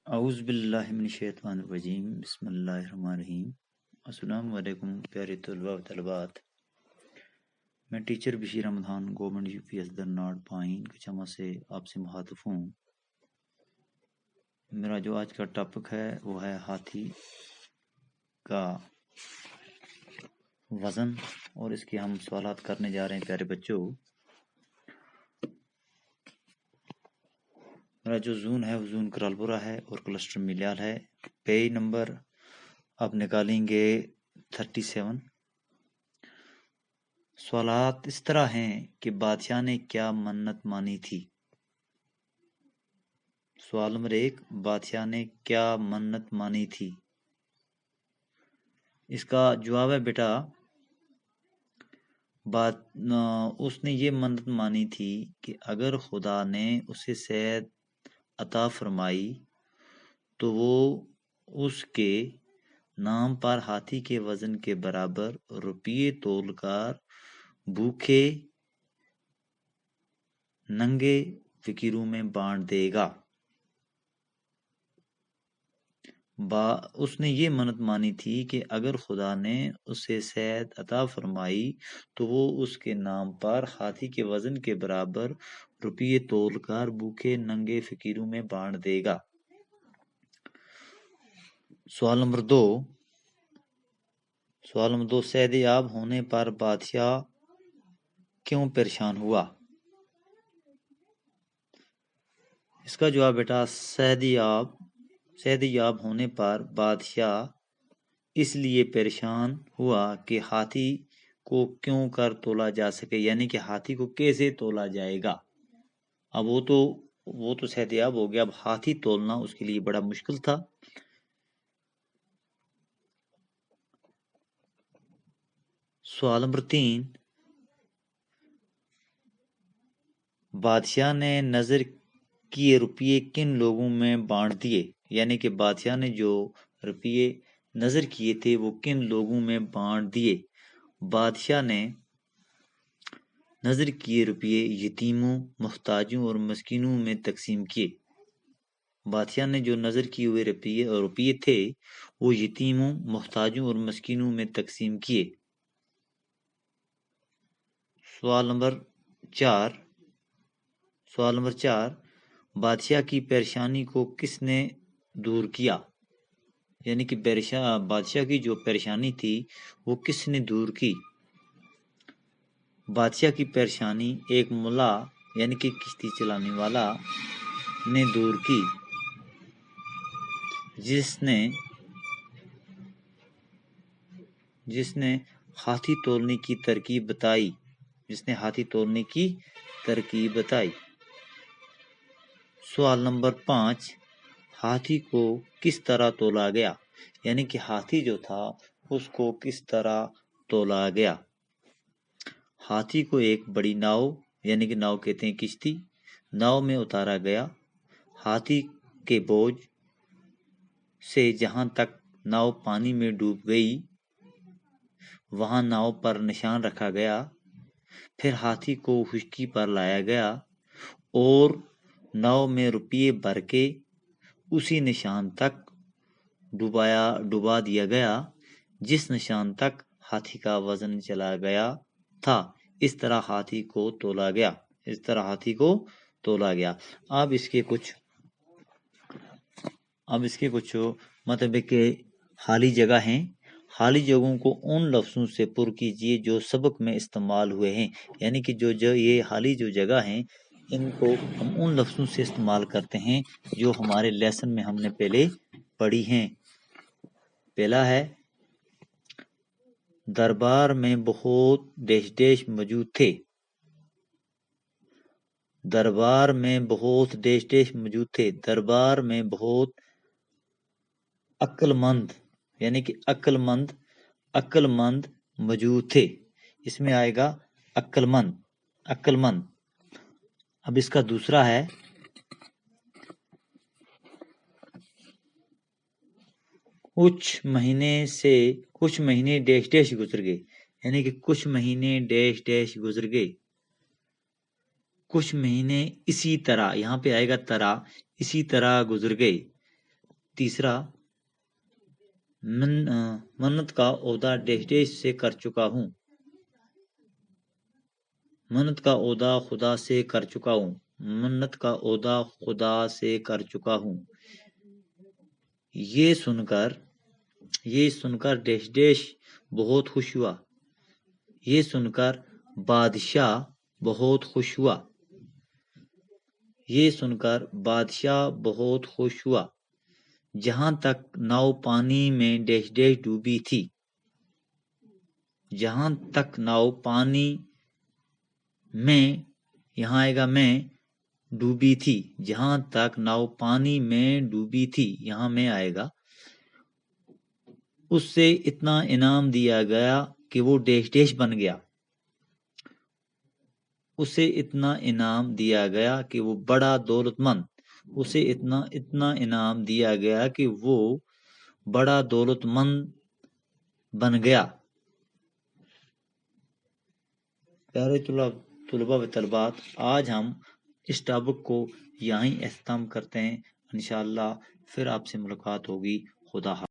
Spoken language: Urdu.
اعوذ باللہ من الشیطان الرجیم بسم اللہ الرحمن الرحیم السلام علیکم پیارے طلباء و طلبات. میں teacher Bashir Ramzan government U P S درناٹ پائن کچھما سے آپ سے مخاطب ہوں. میرا جو آج کا ٹاپک ہے وہ ہے ہاتھی کا وزن، اور اس کے ہم سوالات کرنے جا رہے ہیں. پیارے بچوں، میرا جو زون ہے وہ زون کرالبورا ہے اور کلسٹر میلیال ہے. پیج نمبر آپ نکالیں گے 37. سوالات اس طرح ہیں کہ بادشاہ نے کیا منت مانی تھی؟ سوال نمبر 1، بادشاہ نے کیا منت مانی تھی؟ اس کا جواب ہے بیٹا، اس نے یہ منت مانی تھی کہ اگر خدا نے اسے صحت عطا فرمائی تو وہ اس کے نام پر ہاتھی کے وزن کے برابر روپیے تول کر بھوکے ننگے فقیروں میں بانٹ دے گا. اس نے یہ منت مانی تھی کہ اگر خدا نے اسے صحت عطا فرمائی تو وہ اس کے نام پر ہاتھی کے وزن کے برابر روپیے تول کر بھوکے ننگے فقیروں میں بانٹ دے گا. سوال نمبر 2، صحت یاب ہونے پر بادشاہ کیوں پریشان ہوا؟ اس کا جواب بیٹا، صحت یاب ہونے پر بادشاہ اس لیے پریشان ہوا کہ ہاتھی کو کیوں کر تولا جا سکے، یعنی کہ ہاتھی کو کیسے تولا جائے گا. اب وہ تو صحت یاب ہو گیا، اب ہاتھی تولنا اس کے لیے بڑا مشکل تھا. سوال نمبر 3، بادشاہ نے نظر کیے روپیے کن لوگوں میں بانٹ دیے؟ یعنی کہ بادشاہ نے جو روپیے نظر کیے تھے وہ کن لوگوں میں بانٹ دیے؟ بادشاہ نے نظر کیے روپیے یتیموں، محتاجوں اور مسکینوں میں تقسیم کیے. بادشاہ نے جو نظر کیے ہوئے روپیے تھے وہ یتیموں، محتاجوں اور مسکینوں میں تقسیم کیے. سوال نمبر 4، بادشاہ کی پریشانی کو کس نے دور کیا؟ یعنی کہ بادشاہ کی جو پریشانی تھی وہ کس نے دور کی؟ بادشاہ کی پریشانی ایک ملا یعنی کہ کشتی چلانے والا نے دور کی، جس نے ہاتھی تولنے کی ترکیب بتائی. سوال نمبر 5، ہاتھی کو کس طرح تولا گیا؟ یعنی کہ ہاتھی جو تھا اس کو کس طرح تولا گیا؟ ہاتھی کو ایک بڑی ناؤ یعنی کہ ناؤ کہتے ہیں کشتی، ناؤ میں اتارا گیا. ہاتھی کے بوجھ سے جہاں تک ناؤ پانی میں ڈوب گئی وہاں ناؤ پر نشان رکھا گیا. پھر ہاتھی کو خشکی پر لایا گیا اور ناؤ میں روپیے بھر کے اسی نشان تک ڈبا دیا گیا جس نشان تک ہاتھی کا وزن چلا گیا تھا. اس طرح ہاتھی کو تولا گیا. اب اس کے کچھ مطلب کہ حالی جگہ ہیں. حالی جگہوں کو ان لفظوں سے پر کیجئے جو سبق میں استعمال ہوئے ہیں. یعنی کہ جو یہ حالی جو جگہ ہیں ان کو ہم ان لفظوں سے استعمال کرتے ہیں جو ہمارے لیسن میں ہم نے پہلے پڑھی ہیں. پہلا ہے، دربار میں بہت دیش موجود تھے. دربار میں بہت عقل مند یعنی کہ عقل مند موجود تھے. اس میں آئے گا عقل مند. اب اس کا دوسرا ہے، کچھ مہینے ڈیش گزر گئے. یعنی کہ کچھ مہینے ڈیش گزر گئے. کچھ مہینے اسی طرح، یہاں پہ آئے گا طرح، اسی طرح گزر گئے. تیسرا منت کا عہدہ ڈیش ڈیش سے کر چکا ہوں، منت کا عہدہ خدا سے کر چکا ہوں، منت کا عہدہ خدا سے کر چکا ہوں۔ یہ سن کر ڈیش ڈیش بہت خوش ہوا، یہ سن کر بادشاہ بہت خوش ہوا، یہ سن کر بادشاہ بہت خوش ہوا۔ جہاں تک ناؤ پانی میں ڈیش ڈیش ڈوبی تھی، جہاں تک ناؤ پانی میں، یہاں آئے گا میں، ڈوبی تھی، جہاں تک ناؤ پانی میں ڈوبی تھی، یہاں میں آئے گا، اس سے اتنا انعام دیا گیا کہ وہ ڈیش ڈیش بن گیا، اسے اتنا انعام دیا گیا کہ وہ بڑا دولت مند، اسے اتنا انعام دیا گیا کہ وہ بڑا دولت مند بن گیا۔ پیارے طلباء و طلبات، آج ہم اس ٹاپک کو یہیں اختتام کرتے ہیں، انشاءاللہ پھر آپ سے ملاقات ہوگی۔ خدا حافظ۔